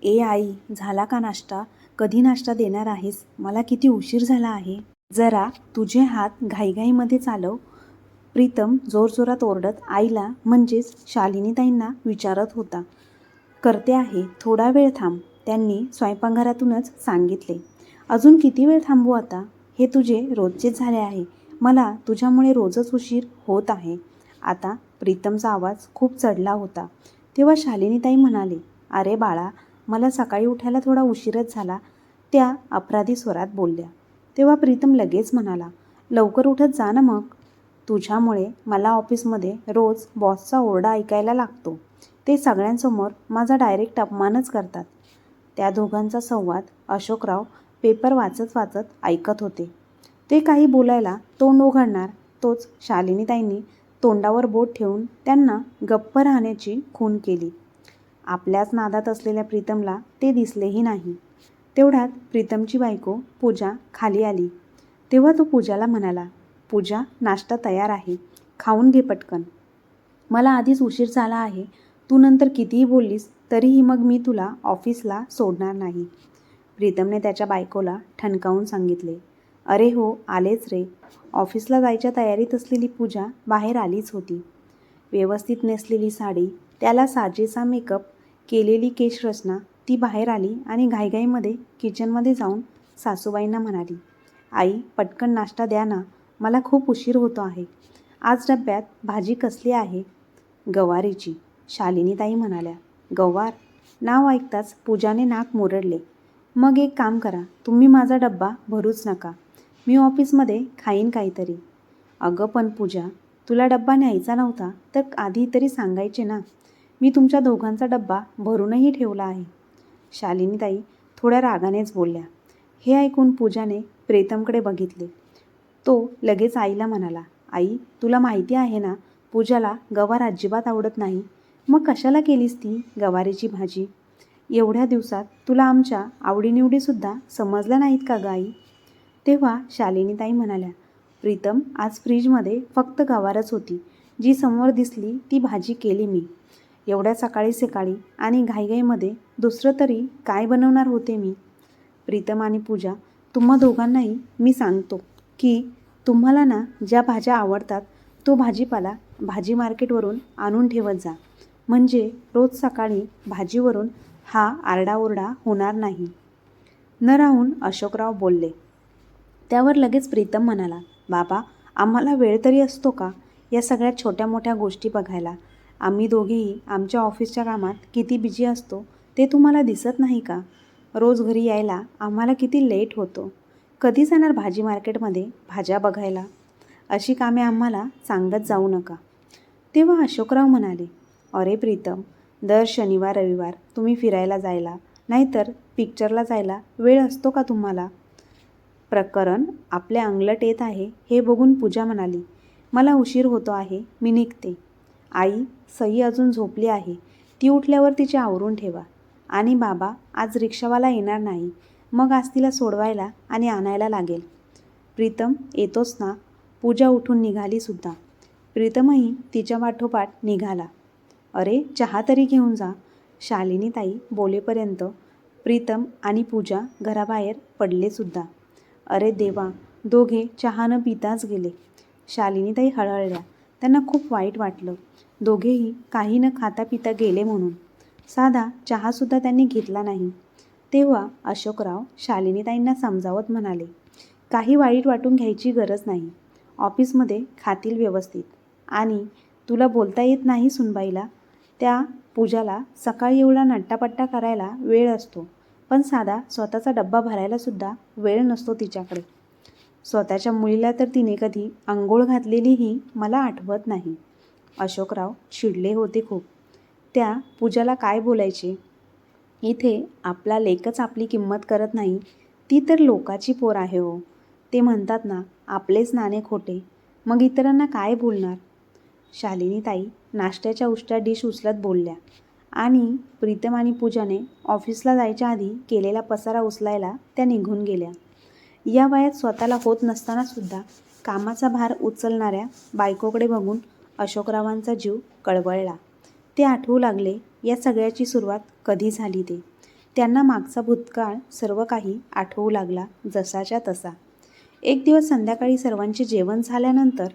ए आई, झाला का नाश्ता? कधी नाश्ता देणार आहेस? मला किती उशीर झाला आहे. जरा तुझे हात घाईघाईमध्ये चालव. प्रीतम जोरजोरात ओरडत आईला म्हणजेच शालिनीताईंना विचारत होता. करते आहे, थोडा वेळ थांब, त्यांनी स्वयंपाकघरातूनच सांगितले. अजून किती वेळ थांबू आता? हे तुझे रोजचेच झाले आहे. मला तुझ्यामुळे रोजच उशीर होत आहे. आता प्रीतमचा आवाज खूप चढला होता. तेव्हा शालिनीताई म्हणाले, अरे बाळा, मला सकाळी उठायला थोडा उशीरच झाला, त्या अपराधी स्वरात बोलल्या. तेव्हा प्रीतम लगेच म्हणाला, लवकर उठत जा ना मग. तुझ्यामुळे मला ऑफिसमध्ये रोज बॉसचा ओरडा ऐकायला लागतो. ते सगळ्यांसमोर माझा डायरेक्ट अपमानच करतात. त्या दोघांचा संवाद अशोकराव पेपर वाचत वाचत ऐकत होते. ते काही बोलायला तोंड उघडणार तोच शालिनीताईंनी तोंडावर बोट ठेवून त्यांना गप्प राहण्याची खूण केली. आपल्याच नादात असलेल्या प्रीतमला ते दिसलेही नाही. तेवढ्यात प्रीतमची बायको पूजा खाली आली. तेव्हा तो पूजाला म्हणाला, पूजा, नाश्ता तयार आहे, खाऊन घे पटकन. मला आधीच उशीर झाला आहे. तू नंतर कितीही बोललीस तरीही मग मी तुला ऑफिसला सोडणार नाही. प्रीतमने त्याच्या बायकोला ठणकावून सांगितले. अरे हो, आलेच रे. ऑफिसला जायच्या तयारीत असलेली पूजा बाहेर आलीच होती. व्यवस्थित नेसलेली साडी, त्याला साजेसा मेकअप, केलेली केशरचना. ती बाहेर आली आणि घाईघाईमध्ये किचनमध्ये जाऊन सासूबाईंना म्हणाली, आई, पटकन नाश्ता द्या ना, मला खूप उशीर होतो आहे. आज डब्यात भाजी कसली आहे? गवारीची, शालिनीताई म्हणाल्या. गवार? नाव ऐकताच पूजाने नाक मुरडले. मग एक काम करा, तुम्ही माझा डब्बा भरूच नका. मी ऑफिसमध्ये खाईन काहीतरी. अगं पण पूजा, तुला डब्बा न्यायचा नव्हता तर आधी तरी सांगायचे ना. मी तुमच्या दोघांचा डब्बा भरूनही ठेवला आहे. शालिनीताई थोड्या रागानेच बोलल्या. हे ऐकून पूजाने प्रीतमकडे बघितले. तो लगेच आईला म्हणाला, आई, तुला माहिती आहे ना, पूजाला गवार अजिबात आवडत नाही. मग कशाला केलीस ती गवारीची भाजी? एवढ्या दिवसात तुला आमच्या आवडीनिवडीसुद्धा समजल्या नाहीत का ग आई? तेव्हा शालिनीताई म्हणाल्या, प्रीतम, आज फ्रीजमध्ये फक्त गवारच होती. जी समोर दिसली ती भाजी केली मी. एवढ्या सकाळी सकाळी आणि घाईघाईमध्ये दुसरं तरी काय बनवणार होते मी? प्रीतम आणि पूजा, तुम्हा दोघांनाही मी सांगतो की तुम्हाला ना ज्या भाज्या आवडतात तो भाजीपाला भाजी मार्केटवरून आणून ठेवत जा. म्हणजे रोज सकाळी भाजीवरून हा आरडाओरडा होणार नाही. न राहून अशोकराव बोलले. त्यावर लगेच प्रीतम म्हणाला, बाबा, आम्हाला वेळ तरी असतो का या सगळ्या छोट्या मोठ्या गोष्टी बघायला? आम्ही दोघेही आमच्या ऑफिसच्या कामात किती बिझी असतो ते तुम्हाला दिसत नाही का? रोज घरी यायला आम्हाला किती लेट होतो. कधी जाणार भाजी मार्केटमध्ये भाज्या बघायला? अशी कामे आम्हाला सांगत जाऊ नका. तेव्हा अशोकराव म्हणाले, अरे प्रीतम, दर शनिवार रविवार तुम्ही फिरायला जायला नाहीतर पिक्चरला जायला वेळ असतो का तुम्हाला? प्रकरण आपल्या अंगलट येत आहे हे बघून पूजा म्हणाली, मला उशीर होतो आहे, मी निघते. आई, सई अजून झोपली आहे, ती उठल्यावर तिचे आवरून ठेवा. आणि बाबा, आज रिक्षावाला येणार नाही, मग आज तिला सोडवायला आणि आणायला लागेल. प्रीतम, येतोच ना? पूजा उठून निघाली सुद्धा. प्रीतमही तिच्या पाठोपाठ निघाला. अरे, चहा तरी घेऊन जा. शालिनीताई बोलेपर्यंत प्रीतम आणि पूजा घराबाहेर पडले सुद्धा. अरे देवा, दोघे चहा न पिताच गेले. शालिनीताई हळहळल्या. त्यांना खूप वाईट वाटलं. दोघेही काही न खाता पिता गेले म्हणून. साधा चहासुद्धा त्यांनी घेतला नाही. तेव्हा अशोकराव शालिनीताईंना समजावत म्हणाले, काही वाईट वाटून घ्यायची गरज नाही. ऑफिसमध्ये खातील व्यवस्थित. आणि तुला बोलता येत नाही सुनबाईला? त्या पूजाला सकाळी एवढा नट्टापट्टा करायला वेळ असतो, पण साधा स्वतःचा डब्बा भरायलासुद्धा वेळ नसतो तिच्याकडे. स्वतःच्या मुलीला तर तिने कधी अंघोळ घातलेलीही मला आठवत नाही. अशोकराव चिडले होते खूप. त्या पूजाला काय बोलायचे? इथे आपला लेकच आपली किंमत करत नाही, ती तर लोकाची पोर आहे हो. ते म्हणतात ना, आपलेच नाणे खोटे, मग इतरांना काय बोलणार? शालिनीताई नाश्त्याच्या उष्ट्या डिश उचलत बोलल्या. आणि प्रीतम आणि पूजाने ऑफिसला जायच्या आधी केलेला पसारा उचलायला त्या निघून गेल्या. या वयात स्वतःला होत नसतानासुद्धा कामाचा भार उचलणाऱ्या बायकोकडे बघून अशोकरावांचा जीव कळवळला. ते आठवू लागले या सगळ्याची सुरुवात कधी झाली ते. त्यांना मागचा भूतकाळ सर्व काही आठवू लागला जसाच्या तसा. एक दिवस संध्याकाळी सर्वांचे जेवण झाल्यानंतर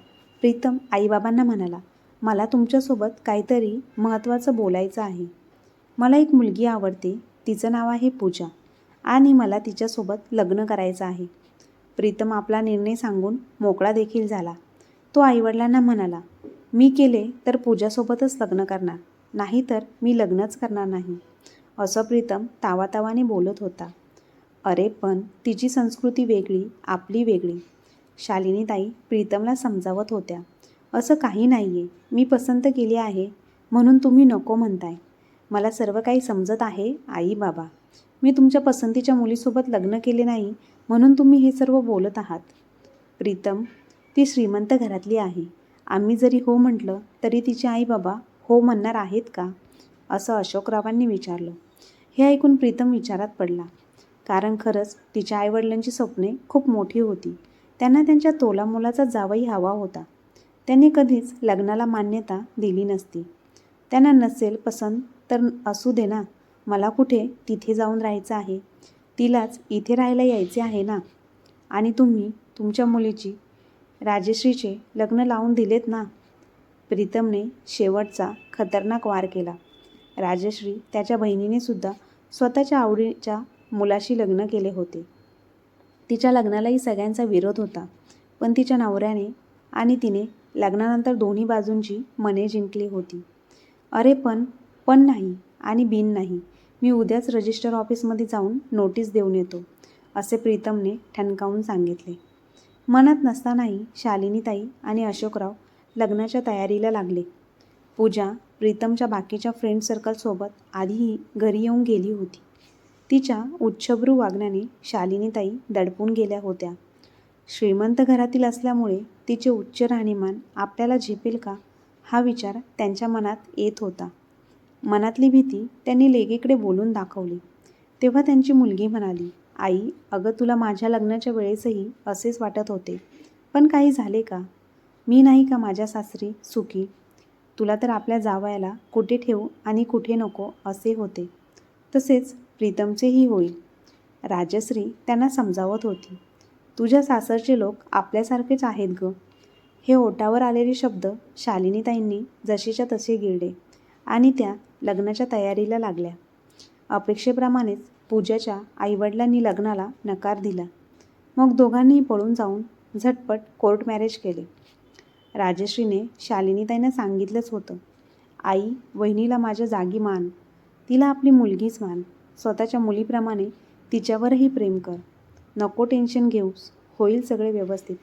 प्रीतम आईबाबांना म्हणाला, मला तुमच्यासोबत काहीतरी महत्त्वाचं बोलायचं आहे. मला एक मुलगी आवडते, तिचं नाव आहे पूजा आणि मला तिच्यासोबत लग्न करायचं आहे. प्रीतम आपला निर्णय सांगून मोकळा देखील झाला. तो आईवडिलांना म्हणाला, मी केले तर पूजासोबतच लग्न करणार, नाहीतर मी लग्नच करणार नाही. असं प्रीतम तावातावाने बोलत होता. अरे पण तिची संस्कृती वेगळी, आपली वेगळी. शालिनीताई प्रीतमला समजावत होत्या. असं काही नाही आहे, मी पसंत केली आहे म्हणून तुम्ही नको म्हणताय. मला सर्व काही समजत आहे आई बाबा. मी तुमच्या पसंतीच्या मुलीसोबत लग्न केले नाही म्हणून तुम्ही हे सर्व बोलत आहात. प्रीतम, ती श्रीमंत घरातली आहे. आम्ही जरी हो म्हटलं तरी तिचे आई बाबा हो म्हणणार आहेत का? असं अशोकरावांनी विचारलं. हे ऐकून प्रीतम विचारात पडला. कारण खरंच तिच्या आईवडिलांची स्वप्ने खूप मोठी होती. त्यांना त्यांच्या तोलामोलाचा जावई हवा होता. त्यांनी कधीच लग्नाला मान्यता दिली नसती. त्यांना नसेल पसंत तर असू दे ना, मला कुठे तिथे जाऊन राहायचं आहे, तिलाच इथे राहायला यायचे आहे ना. आणि तुम्ही तुमच्या मुलीची राजश्रीचे लग्न लावून दिलेत ना. प्रीतमने शेवटचा खतरनाक वार केला. राजश्री त्याच्या बहिणीने सुद्धा स्वतःच्या आवडीच्या मुलाशी लग्न केले होते. तिच्या लग्नालाही सगळ्यांचा विरोध होता, पण तिच्या नवऱ्याने आणि तिने लग्नानंतर दोन्ही बाजूंची मने जिंकली होती. अरे पण नाही आणि बिन नाही. मी उद्याच रजिस्टर ऑफिसमध्ये जाऊन नोटीस देऊन येतो, असे प्रीतमने ठणकावून सांगितले. मनात नसतानाही शालिनीताई आणि अशोकराव लग्नाच्या तयारीला लागले. पूजा प्रीतमच्या बाकीच्या फ्रेंड सर्कलसोबत आधीही घरी येऊन गेली होती. तिच्या उच्चभ्रू वागण्याने शालिनीताई दडपून गेल्या होत्या. श्रीमंत घरातील असल्यामुळे तिचे उच्च राहणीमान आपल्याला झेपेल का, हा विचार त्यांच्या मनात येत होता. मनातली भीती त्यांनी लेकीकडे बोलून दाखवली. तेव्हा त्यांची मुलगी म्हणाली, आई, अगं तुला माझ्या लग्नाच्या वेळेसही असेच वाटत होते, पण काही झाले का? मी नाही का माझ्या सासरी सुखी? तुला तर आपल्या जावयाला कुठे ठेवू आणि कुठे नको असे होते. तसेच प्रीतमचेही होईल. राजश्री त्यांना समजावत होती. तुझ्या सासरचे लोक आपल्यासारखेच आहेत गं. हे ओठावर आलेले शब्द शालिनीताईंनी जसेच्या तसे गिळले आणि त्या लग्नाच्या तयारीला लागल्या. अपेक्षेप्रमाणेच पूजाच्या आईवडिलांनी लग्नाला नकार दिला. मग दोघांनीही पळून जाऊन झटपट कोर्ट मॅरेज केले. राजश्रीने शालिनीताईंना सांगितलंच होतं, आई, वहिनीला माझ्या जागी मान. तिला आपली मुलगीच मान. स्वतःच्या मुलीप्रमाणे तिच्यावरही प्रेम कर. नको टेन्शन घेऊस, होईल सगळे व्यवस्थित.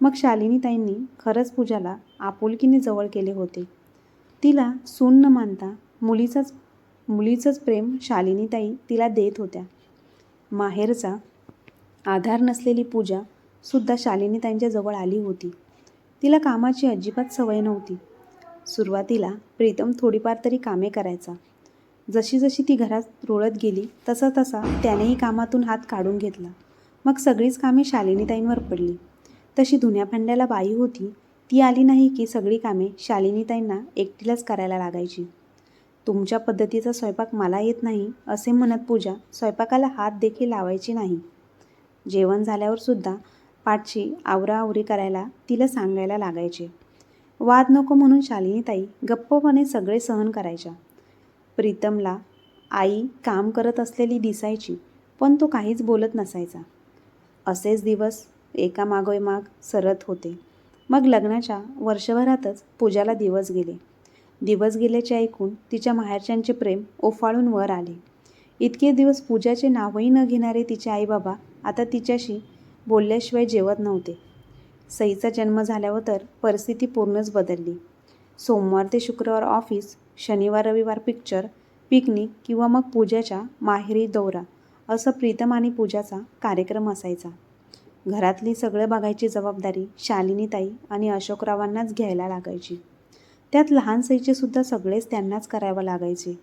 मग शालिनीताईंनी खरंच पूजाला आपुलकीने जवळ केले होते. तिला सून न मानता मुलीचंच प्रेम शालिनीताई तिला देत होत्या. माहेरचा आधार नसलेली पूजा सुद्धा शालिनीताईंच्या जवळ आली होती. तिला कामाची अजिबात सवय नव्हती. सुरुवातीला प्रीतम थोडीफार तरी कामे करायचा. जशी जशी ती घरात रुळत गेली तसा त्यानेही कामातून हात काढून घेतला. मग सगळीच कामे शालिनीताईंवर पडली. तशी धुण्याभांड्याला बाई होती, ती आली नाही की सगळी कामे शालिनीताईंना एकटीलाच करायला लागायची. तुमच्या पद्धतीचा स्वयंपाक मला येत नाही असे म्हणत पूजा स्वयंपाकाला हात देखील लावायची नाही. जेवण झाल्यावर सुद्धा पाठची आवराआवरी करायला तिला सांगायला लागायचे. वाद नको म्हणून शालिनीताई गप्पपणे सगळे सहन करायच्या. प्रीतमला आई काम करत असलेली दिसायची, पण तो काहीच बोलत नसायचा. असेच दिवस एकामागोमाग सरत होते. मग लग्नाच्या वर्षभरातच पूजाला दिवस गेले. दिवस गेल्याचे ऐकून तिच्या माहेरच्यांचे प्रेम उफाळून वर आले. इतके दिवस पूजाचे नावही न घेणारे तिचे आईबाबा आता तिच्याशी बोलल्याशिवाय जेवत नव्हते. सईचा जन्म झाल्यावर तर परिस्थिती पूर्णच बदलली. सोमवार ते शुक्रवार ऑफिस, शनिवार रविवार पिक्चर, पिकनिक किंवा मग पूजाच्या माहेरी दौरा, असं प्रीतम आणि पूजाचा कार्यक्रम असायचा. घरातली सगळं बघायची जबाबदारी शालिनीताई आणि अशोकरावांनाच घ्यायला लागायची. त्यात लहान सईचे सुद्धा सगळेच त्यांनाच करावं लागायचे.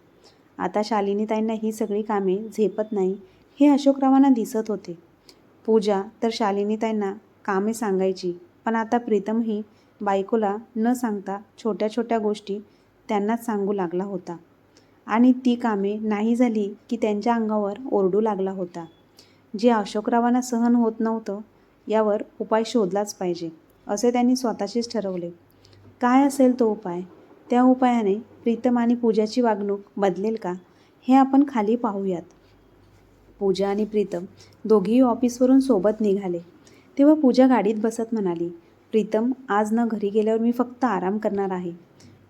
आता शालिनीताईंना ही सगळी कामे झेपत नाही हे अशोकरावांना दिसत होते. पूजा तर शालिनीताईंना कामे सांगायची, पण आता प्रीतमही बायकोला न सांगता छोट्या छोट्या गोष्टी त्यांनाच सांगू लागला होता. आणि ती कामे नाही झाली की त्यांच्या अंगावर ओरडू लागला होता. जे अशोकरावांना सहन होत नव्हतं यावर उपाय शोधलाच पाहिजे असे त्यांनी स्वतःशीच ठरवले. काय असेल तो उपाय? त्या उपायाने प्रीतम आणि पूजाची वागणूक बदलेल का, हे आपण खाली पाहूयात. पूजा आणि प्रीतम दोघेही ऑफिसवरून सोबत निघाले. तेव्हा पूजा गाडीत बसत म्हणाली, प्रीतम, आज ना घरी गेल्यावर मी फक्त आराम करणार आहे.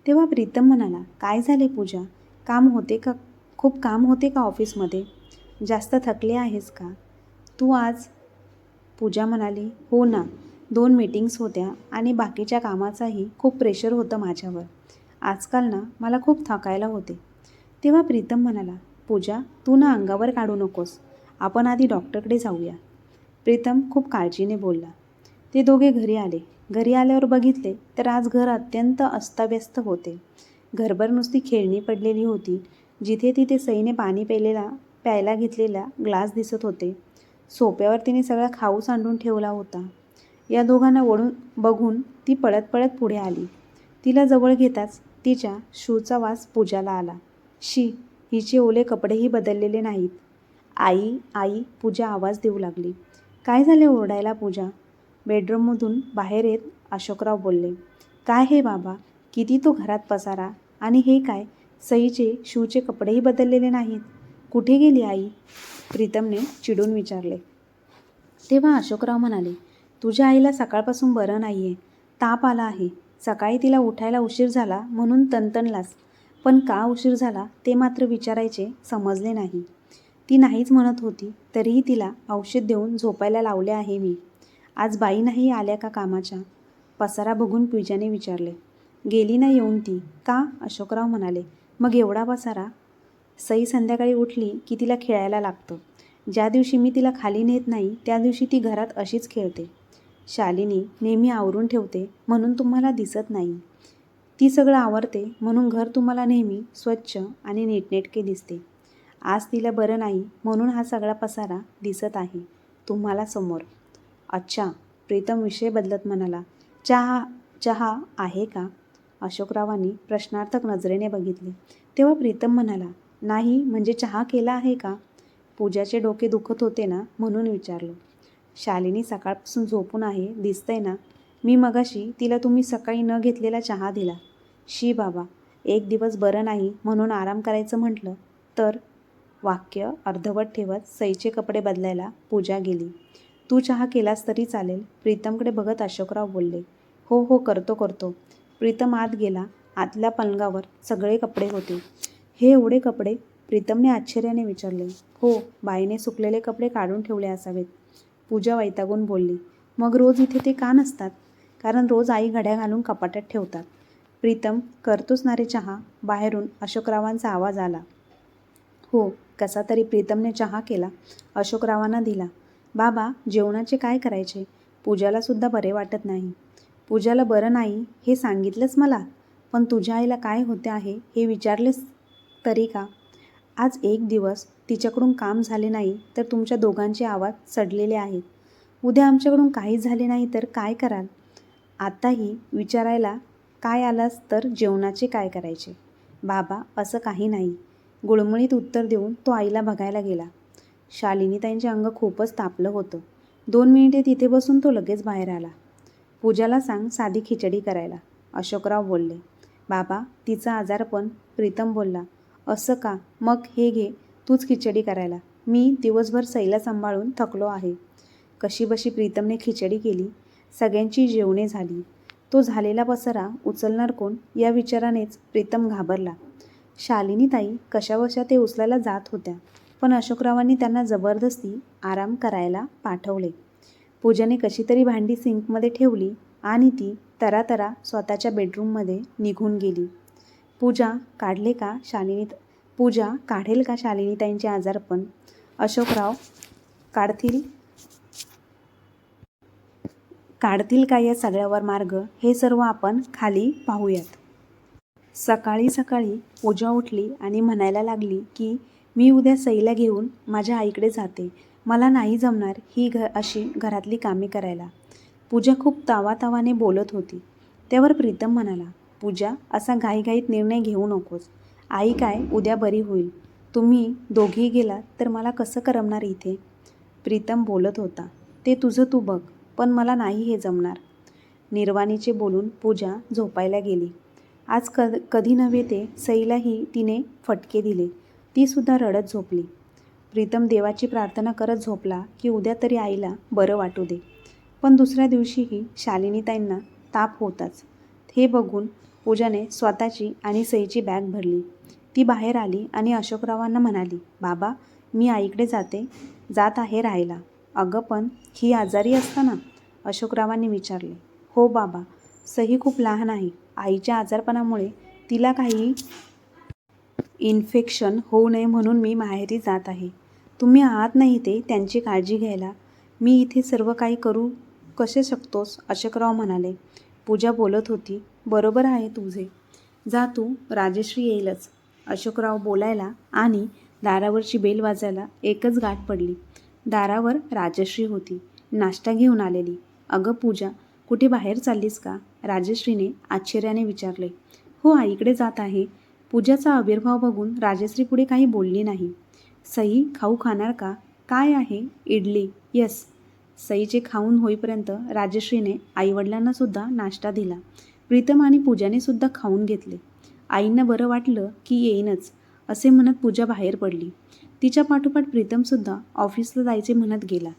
तेव्हा प्रीतम म्हणाला, काय झाले पूजा? खूप काम होते का ऑफिसमध्ये? जास्त थकले आहेस का तू आज? पूजा म्हणाली, हो ना, 2 मीटिंग्स होत्या आणि बाकीच्या कामाचाही खूप प्रेशर होतं माझ्यावर. आजकाल ना मला खूप थकायला होते. तेव्हा प्रीतम म्हणाला, पूजा, तू ना अंगावर काढू नकोस. आपण आधी डॉक्टरकडे जाऊया. प्रीतम खूप काळजीने बोलला. ते दोघे घरी आले. घरी आल्यावर बघितले तर आज घर अत्यंत अस्ताव्यस्त होते. घरभर नुसती खेळणी पडलेली होती. जिथे तिथे सईने पाणी प्यायला घेतलेला ग्लास दिसत होते. सोप्यावर तिने सगळा खाऊ सांडून ठेवला होता. या दोघांना बघून ती पळत पळत पुढे आली. तिला जवळ घेताच तिच्या शूचा वास पूजाला आला. शी, हिचे ओले कपडेही बदललेले नाहीत. आई, आई, पूजा आवाज देऊ लागली. काय झाले ओरडायला पूजा? बेडरूममधून बाहेर येत अशोकराव बोलले, काय हे बाबा, किती तो घरात पसारा, आणि हे काय, सईचे शूचे कपडेही बदललेले नाहीत. कुठे गेली आई? प्रीतमने चिडून विचारले. तेव्हा अशोकराव म्हणाले, तुझ्या आईला सकाळपासून बरं नाही आहे. ताप आला आहे. सकाळी तिला उठायला उशीर झाला म्हणून तणतणलास. पण का उशीर झाला ते मात्र विचारायचे समजले नाही. ती नाहीच म्हणत होती तरीही तिला औषध देऊन झोपायला लावले आहे मी. आज बाई नाही आल्या का कामाच्या? पसारा बघून पूजाने विचारले. गेली ना येऊन ती. का? अशोकराव म्हणाले. मग एवढा पसारा? सई संध्याकाळी उठली की तिला खेळायला लागतं. ज्या दिवशी मी तिला खाली नेत नाही त्या दिवशी ती घरात अशीच खेळते. शालिनी नेहमी आवरून ठेवते म्हणून तुम्हाला दिसत नाही. ती सगळं आवरते म्हणून घर तुम्हाला नेहमी स्वच्छ आणि नीटनेटके दिसते. आज तिला बरं नाही म्हणून हा सगळा पसारा दिसत आहे तुम्हाला समोर. अच्छा, प्रीतम विषय बदलत म्हणाला. चहा आहे का? अशोकरावांनी प्रश्नार्थक नजरेने बघितले. तेव्हा प्रीतम म्हणाला, नाही म्हणजे चहा केला आहे का? पूजाचे डोके दुखत होते ना म्हणून विचारलं. शालिनी सकाळपासून झोपून आहे दिसतंय ना. मी मगाशी तिला तुम्ही सकाळी न घेतलेला चहा दिला. शी बाबा, एक दिवस बरं नाही म्हणून आराम करायचं म्हटलं तर? वाक्य अर्धवट ठेवत सईचे कपडे बदलायला पूजा गेली. तू चहा केलास तरी चालेल, प्रीतमकडे बघत अशोकराव बोलले. हो हो, करतो. प्रीतम आत गेला. आतल्या पलंगावर सगळे कपडे होते. हे एवढे कपडे? प्रीतमने आश्चर्याने विचारले. हो, बाईने सुकलेले कपडे काढून ठेवले असावेत, पूजा वैतागून बोलली. मग रोज इथे ते का नसतात? कारण रोज आई घड्या घालून कपाटात ठेवतात. प्रीतम, करतोच ना रे चहा? बाहेरून अशोकरावांचा आवाज आला. हो, कसा तरी प्रीतमने चहा केला. अशोकरावांना दिला. बाबा, जेवणाचे काय करायचे? पूजाला सुद्धा बरे वाटत नाही. पूजाला बरं नाही हे सांगितलंच मला, पण तुझ्या आईला काय होते आहे हे विचारलेस तरी का? आज एक दिवस तिच्याकडून काम झाले नाही तर तुमच्या दोघांचे आवाज चढलेले आहेत. उद्या आमच्याकडून काही झाले नाही तर काय कराल? आताही विचारायला काय आलास तर जेवणाचे काय करायचे? बाबा, असं काही नाही. गुळमुळीत उत्तर देऊन तो आईला बघायला गेला. शालिनीताईंचे अंग खूपच तापलं होतं. 2 मिनिटे तिथे बसून तो लगेच बाहेर आला. पूजाला सांग साधी खिचडी करायला, अशोकराव बोलले. बाबा, तिचा आजारपण, प्रीतम बोलला. असं का? मग हे घे, तूच खिचडी करायला. मी दिवसभर सईला सांभाळून थकलो आहे. कशीबशी प्रीतमने खिचडी केली. सगळ्यांची जेवणे झाली. तो झालेला पसारा उचलणार कोण या विचारानेच प्रीतम घाबरला. शालिनीताई कशाबशा ते उचलायला जात होत्या, पण अशोकरावांनी त्यांना जबरदस्ती आराम करायला पाठवले. पूजाने कशी तरी भांडी सिंकमध्ये ठेवली आणि ती तरातरा स्वतःच्या बेडरूममध्ये निघून गेली. पूजा काढेल का शालिनीताईंचे आजारपण? अशोकराव काढतील का या सगळ्यावर मार्ग? हे सर्व आपण खाली पाहूयात. सकाळी सकाळी पूजा उठली आणि म्हणायला लागली की मी उद्या सईला घेऊन माझ्या आईकडे जाते. मला नाही जमणार अशी घरातली कामे करायला. पूजा खूप तावातावाने बोलत होती. त्यावर प्रीतम म्हणाला, पूजा, असा घाईघाईत निर्णय घेऊ नकोस. आई काय उद्या बरी होईल. तुम्ही दोघेही गेलात तर मला कसं करमणार इथे? प्रीतम बोलत होता. ते तुझं तू बघ, पण मला नाही हे जमणार. निर्वाणीचे बोलून पूजा झोपायला गेली. आज कधी नव्हे ते सईलाही तिने फटके दिले. ती सुद्धा रडत झोपली. प्रीतम देवाची प्रार्थना करत झोपला की उद्या तरी आईला बरं वाटू दे. पण दुसऱ्या दिवशीही शालिनीताईंना ताप होताच. हे बघून पूजाने स्वतःची आणि सईची बॅग भरली. ती बाहेर आली आणि अशोकरावांना म्हणाली, बाबा मी आईकडे जात आहे राहायला. अगं पण ही आजारी असताना? अशोकरावांनी विचारले. हो बाबा, सई खूप लहान आहे. आईच्या आजारपणामुळे तिला काही इन्फेक्शन होऊ नये म्हणून मी माहेरी जात आहे. तुम्ही आहात नाही ते त्यांची काळजी घ्यायला. मी इथे सर्व काही करू कसे शकतोस? अशोकराव म्हणाले. पूजा बोलत होती. बरोबर आहे तुझे. जा तू, राजश्री येईलच. अशोकराव बोलायला आणि दारावरची बेल वाजायला एकच गाठ पडली. दारावर राजश्री होती, नाश्ता घेऊन आलेली. अगं पूजा, कुठे बाहेर चाललीस का? राजश्रीने आश्चर्याने विचारले. हो, आईकडे जात आहे. पूजाचा आविर्भाव बघून राजश्री पुढे काही बोलली नाही. सई खाऊ खाणार का? काय आहे? इडली. यस. सईचे खाऊन होईपर्यंत राजश्रीने आईवडिलांना सुद्धा नाश्ता दिला. प्रीतम आणि पूजाने सुद्धा खाऊन घेतले. आईंना बरं वाटलं की येईनच असे म्हणत पूजा बाहेर पडली. तिच्या पाठोपाठ प्रीतमसुद्धा ऑफिसला जायचे म्हणत गेला.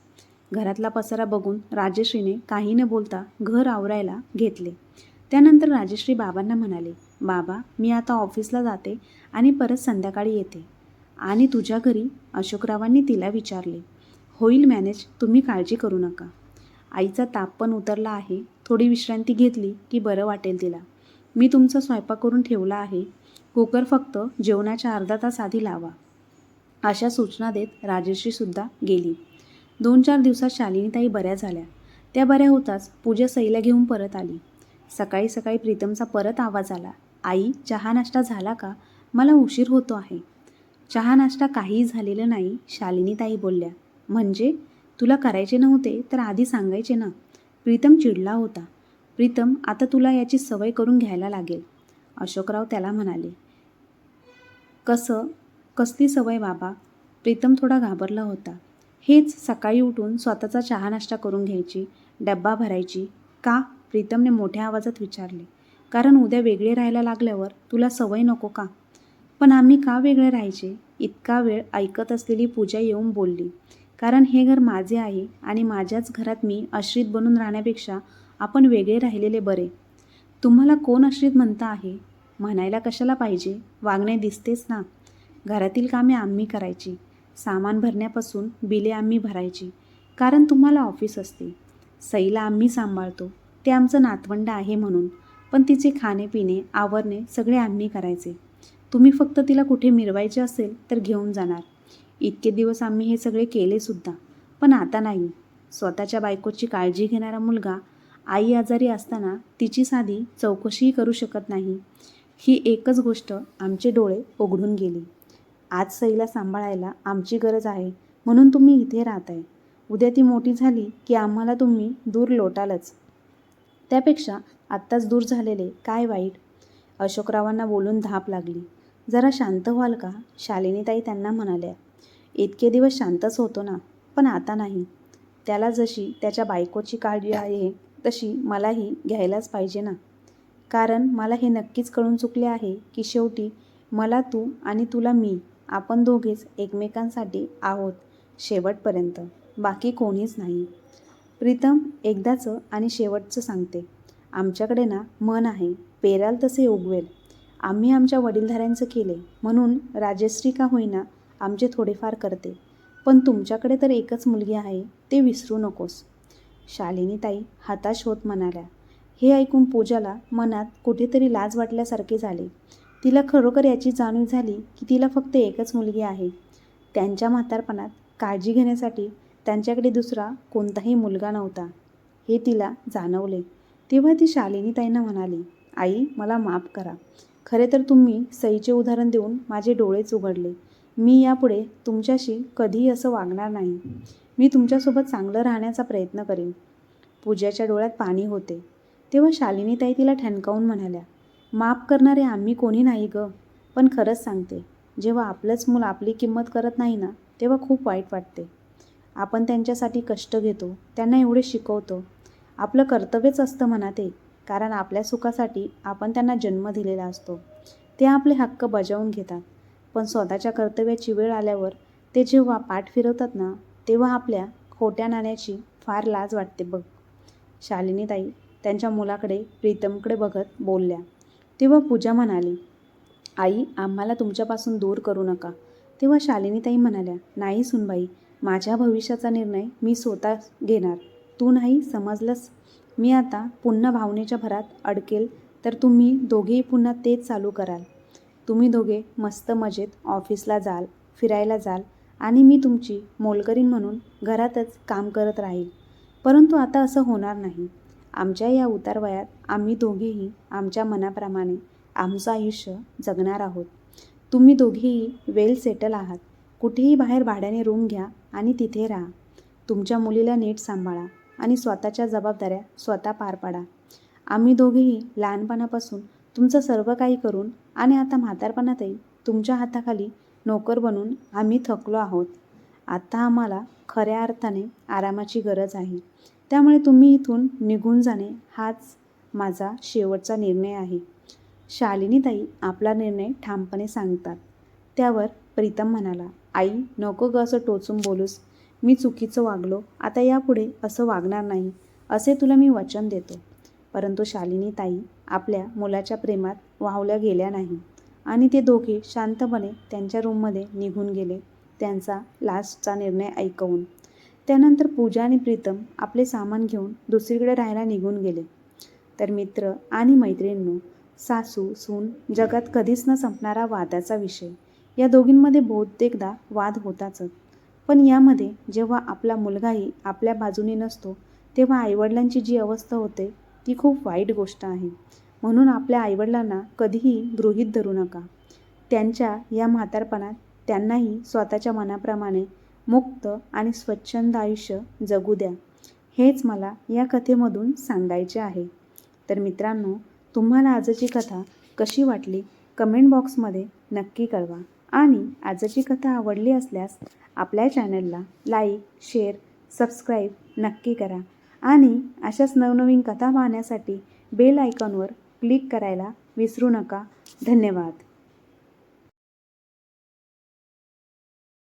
घरातला पसारा बघून राजश्रीने काही न बोलता घर आवरायला घेतले. त्यानंतर राजश्री बाबांना म्हणाले, बाबा मी आता ऑफिसला जाते आणि परत संध्याकाळी येते. आणि तुझ्या घरी? अशोकरावांनी तिला विचारले. होईल मॅनेज, तुम्ही काळजी करू नका. आईचा ताप पण उतरला आहे. थोडी विश्रांती घेतली की बरं वाटेल तिला. मी तुमचा स्वयंपाक करून ठेवला आहे. कुकर फक्त जेवणाच्या अर्धा तास आधी लावा. अशा सूचना देत राजश्रीसुद्धा गेली. 2-4 दिवसात शालिनीताई बऱ्या झाल्या. त्या बऱ्या होताच पूजा सईला घेऊन परत आली. सकाळी सकाळी प्रीतमचा परत आवाज आला. आई, चहा नाश्ता झाला का? मला उशीर होतो आहे. चहा नाश्ता काहीही झालेलं नाही, शालिनीताई बोलल्या. म्हणजे तुला करायचे नव्हते तर आधी सांगायचे ना. प्रीतम चिडला होता. प्रीतम, आता तुला याची सवय करून घ्यायला लागेल. अशोकराव त्याला म्हणाले. कसली सवय बाबा? प्रीतम थोडा घाबरला होता. हेच सकाळी उठून स्वतःचा चहा नाश्ता करून घ्यायची, डब्बा भरायची. का? प्रीतमने मोठ्या आवाजात विचारले. कारण उद्या वेगळे राहायला लागल्यावर तुला सवय नको का? पण आम्ही का वेगळे राहायचे? इतका वेळ ऐकत असलेली पूजा येऊन बोलली. कारण हे घर माझे आहे आणि माझ्याच घरात मी आश्रित बनून राहण्यापेक्षा आपण वेगळे राहिलेले बरे. तुम्हाला कोण आश्रित म्हणतं आहे? म्हणायला कशाला पाहिजे? वागणे दिसतेच ना. घरातील कामे आम्ही करायची, सामान भरण्यापासून बिले आम्ही भरायची. कारण तुम्हाला ऑफिस असते. सईला आम्ही सांभाळतो, ते आमचं नातवंड आहे म्हणून. पण तिचे खाणे पिणे आवरणे सगळे आम्ही करायचे. तुम्ही फक्त तिला कुठे मिरवायचे असेल तर घेऊन जाणार. इतके दिवस आम्ही हे सगळे केले सुद्धा. पण आता नाही. स्वतःच्या बायकोची काळजी घेणारा मुलगा आई आजारी असताना तिची साधी चौकशीही करू शकत नाही. ही एकच गोष्ट आमचे डोळे उघडून गेली. आज सईला सांभाळायला आमची गरज आहे म्हणून तुम्ही इथे राहताय. उद्या ती मोठी झाली की आम्हाला तुम्ही दूर लोटालच. त्यापेक्षा आत्ताच दूर झालेले काय वाईट? अशोकरावांना बोलून धाप लागली. जरा शांत व्हाल का? शालिनीताई त्यांना म्हणाल्या. इतके दिवस शांतच होतो ना, पण आता नाही. त्याला जशी त्याच्या बायकोची काळजी आहे तशी मलाही घ्यायलाच पाहिजे ना. कारण मला हे नक्कीच कळून चुकले आहे की शेवटी मला तू आणि तुला मी, आपण दोघेच एकमेकांसाठी आहोत शेवटपर्यंत. बाकी कोणीच नाही. प्रीतम, एकदाचं आणि शेवटचं सांगते. आमच्याकडे ना मन आहे, पेराल तसे उगवेल. आम्ही आमच्या वडीलधाऱ्यांचं केले म्हणून राजश्री का होईना आमचे थोडेफार करते. पण तुमच्याकडे तर एकच मुलगी आहे, ते विसरू नकोस. शालिनीताई हताश होत म्हणाल्या. हे ऐकून पूजाला मनात कुठेतरी लाज वाटल्यासारखे झाले. तिला खरोखर याची जाणीव झाली की तिला फक्त एकच मुलगी आहे. त्यांच्या म्हातारपणात काळजी घेण्यासाठी त्यांच्याकडे दुसरा कोणताही मुलगा नव्हता हे तिला जाणवले. तेव्हा ती शालिनीताईंना म्हणाली, आई मला माफ करा. खरे तर तुम्ही सईचे उदाहरण देऊन माझे डोळेच उघडले. मी यापुढे तुमच्याशी कधीही असं वागणार नाही. मी तुमच्यासोबत चांगलं राहण्याचा प्रयत्न करीन. पूजाच्या डोळ्यात पाणी होते. तेव्हा शालिनीताई तिला ठणकावून म्हणाल्या, माफ करणारे आम्ही कोणी नाही गं, पण खरंच सांगते, जेव्हा आपलंच मूल आपली किंमत करत नाही ना, तेव्हा खूप वाईट वाटते. आपण त्यांच्यासाठी कष्ट घेतो, त्यांना एवढे शिकवतो. आपलं कर्तव्यच असतं म्हणा ते, कारण आपल्या सुखासाठी आपण त्यांना जन्म दिलेला असतो. ते आपले हक्क बजावून घेतात, पण स्वतःच्या कर्तव्याची वेळ आल्यावर ते जेव्हा पाठ फिरवतात ना, तेव्हा आपल्या खोट्या नाण्याची फार लाज वाटते बघ. शालिनीताई त्यांच्या मुलाकडे प्रीतमकडे बघत बोलल्या. तेव्हा पूजा म्हणाली, आई, आम्हाला तुमच्यापासून दूर करू नका. तेव्हा शालिनीताई म्हणाल्या, नाही सुनबाई, माझ्या भविष्याचा निर्णय मी स्वतः घेणार. तू नाही, समजलंस? मी आता पुन्हा भावनेच्या भरात अडकेल तर तुम्ही दोघेही पुन्हा तेच चालू कराल. तुम्ही दोघे मस्त मजेत ऑफिसला जाल, फिरायला जाल आणि मी तुमची मोलकरीण म्हणून घरातच काम करत राहील. परंतु आता असं होणार नाही. आमच्या या उतार वयात आम्ही दोघेही आमच्या मनाप्रमाणे आमचं आयुष्य जगणार आहोत. तुम्ही दोघेही वेल सेटल आहात. कुठेही बाहेर भाड्याने रूम घ्या आणि तिथे राहा. तुमच्या मुलीला नीट सांभाळा आणि स्वतःच्या जबाबदाऱ्या स्वतः पार पाडा. आम्ही दोघेही लहानपणापासून तुमचं सर्व काही करून आणि आता म्हातारपणातही तुमच्या हाताखाली नोकर बनून आम्ही थकलो आहोत. आता आम्हाला खऱ्या अर्थाने आरामाची गरज आहे. त्यामुळे तुम्ही इथून निघून जाणे हाच माझा शेवटचा निर्णय आहे. शालिनीताई आपला निर्णय ठामपणे सांगतात. त्यावर प्रीतम म्हणाला, आई, नको गं असं टोचून बोलूस. मी चुकीचं वागलो, आता यापुढे असं वागणार नाही, असे तुला मी वचन देतो. परंतु शालिनीताई आपल्या मुलाच्या प्रेमात वाहल्या गेल्या नाही आणि ते दोघे शांतपणे त्यांच्या रूममध्ये निघून गेले, त्यांचा लास्टचा निर्णय ऐकवून. त्यानंतर पूजा आणि प्रीतम आपले सामान घेऊन दुसरीकडे राहायला निघून गेले. तर मित्र आणि मैत्रिणींनो, सासू सून जगात कधीच न संपणारा वादाचा विषय. या दोघींमध्ये बहुतेकदा वाद होताच. पण यामध्ये जेव्हा आपला मुलगाही आपल्या बाजूने नसतो, तेव्हा आईवडिलांची जी अवस्था होते ती खूप वाईट गोष्ट आहे. म्हणून आपल्या आईवडिलांना कधीही गृहीत धरू नका. त्यांच्या या म्हातारपणात त्यांनाही स्वतःच्या मनाप्रमाणे मुक्त आणि स्वच्छंद आयुष्य जगू द्या. हेच मला या कथेमधून सांगायचे आहे. तर मित्रांनो, तुम्हाला आजची कथा कशी वाटली कमेंट बॉक्समध्ये नक्की कळवा. आणि आजची कथा आवडली असल्यास आपल्या चॅनलला लाईक, शेअर, सबस्क्राईब नक्की करा. आणि अशाच नवनवीन कथा पाहण्यासाठी बेल आयकॉनवर क्लिक करायला विसरू नका. धन्यवाद.